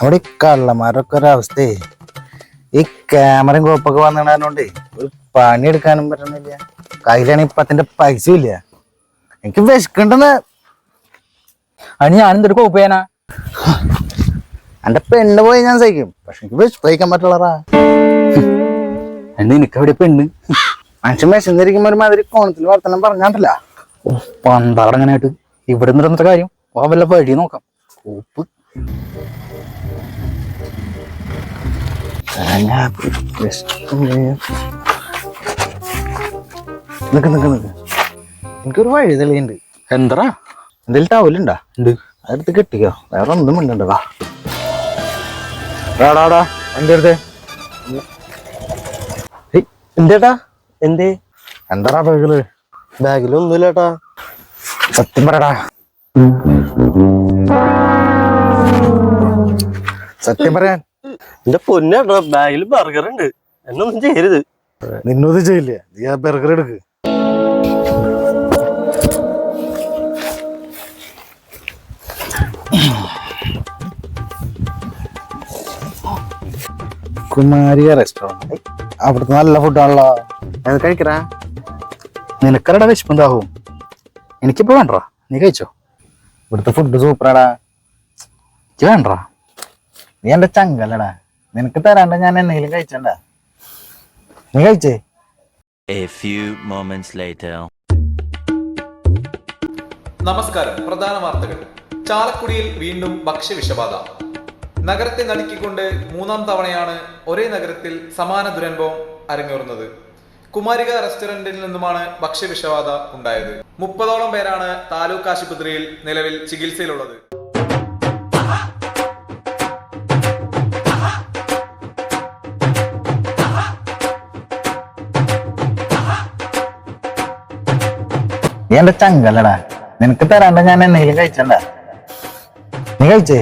അവിടെ ഈ കള്ളന്മാരൊക്കെ ഒരവസ്ഥയെ ഈ ക്യാമറയും കോപ്പൊക്കെ വന്നിടാനോണ്ടേ ഒരു പണിയെടുക്കാനും പറ്റണില്ല. കയ്യിലാണെങ്കിൽ ഇപ്പത്തിന്റെ പൈസ ഇല്ല. എനിക്ക് വിശക്കണ്ടെന്ന്. അതിന് ഞാനെന്തൊരു കോപ്പ് ചെയ്യാനാ? എന്റെ പെണ്ണ് പോയി ഞാൻ സഹിക്കും, പക്ഷെ എനിക്ക് വിശപ്പിക്കാൻ പറ്റുള്ളറാ. നിനക്കെവിടെ പെണ്ണ്? മനുഷ്യൻ വിശന്നിരിക്കുമ്പോ ഒരുമാതിരി കോണത്തിൽ വർത്തനം പറഞ്ഞാണ്ടല്ല. പണ്ടാറങ്ങനായിട്ട് ഇവിടെ നിന്നിരുന്നിട്ട് കാര്യം വല്ല വഴി നോക്കാം. കോപ്പ് എനിക്കൊരു വഴി തെളിയുണ്ട്. എന്താ? എന്തെങ്കിലും ടവലുണ്ടാ? ഉണ്ട്. അതെടുത്ത് കെട്ടിക്കോ, വേറെ ഒന്നും മിണ്ടണ്ട. വാടാടാ വണ്ടി എടുത്തേ. എന്തേട്ടാ? എന്തേ? എന്താടാ ബാഗില്? ബാഗിലൊന്നുമില്ലേട്ടാ. സത്യം പറയടാ, സത്യം പറയാൻ. എന്റെ പൊന്നേട്ടാ, ബാഗിൽ ബർഗർ ഉണ്ട്. എന്നൊന്നും ചെയ്യരുത്. നിന്നോത് ചെയ്യില്ല, നീ ആ ബർഗർ എടുക്ക്. കുമാരിക റെസ്റ്റോറന്റ്, അവിടുത്തെ നല്ല ഫുഡാണല്ലോ. അത് കഴിക്കറാ. നിനക്കരടാ വിശപ്പുണ്ടാവും, എനിക്കിപ്പോ വേണ്ടടാ. നീ കഴിച്ചോ. ഇവിടുത്തെ ഫുഡ് സൂപ്പറാടാ. എനിക്ക് വേണ്ടടാ. നീ എന്റെ ചങ്കല്ലടാ, നിനക്ക് തരാണ്ട് ഞാൻ എന്തെങ്കിലും കഴിച്ചണ്ട. നീ കഴിച്ചേ. A few moments later. നമസ്കാരം. പ്രധാന വാർത്തകൾ. ചാലക്കുടിയിൽ വീണ്ടും ഭക്ഷ്യവിഷബാധ. നഗരത്തെ നടുക്കിക്കൊണ്ട് മൂന്നാം തവണയാണ് ഒരേ നഗരത്തിൽ സമാന ദുരനുഭവം അരങ്ങേറുന്നത്. കുമാരിക റെസ്റ്റോറന്റിൽ നിന്നുമാണ് ഭക്ഷ്യവിഷബാധ ഉണ്ടായത്. 30ഓളം പേരാണ് താലൂക്ക് ആശുപത്രിയിൽ നിലവിൽ ചികിത്സയിലുള്ളത്. നീ എന്റെ ചങ്കല്ലടാ, നിനക്ക് തരാണ്ട് ഞാൻ എന്തെങ്കിലും കഴിച്ചണ്ട. നീ കഴിച്ചേ.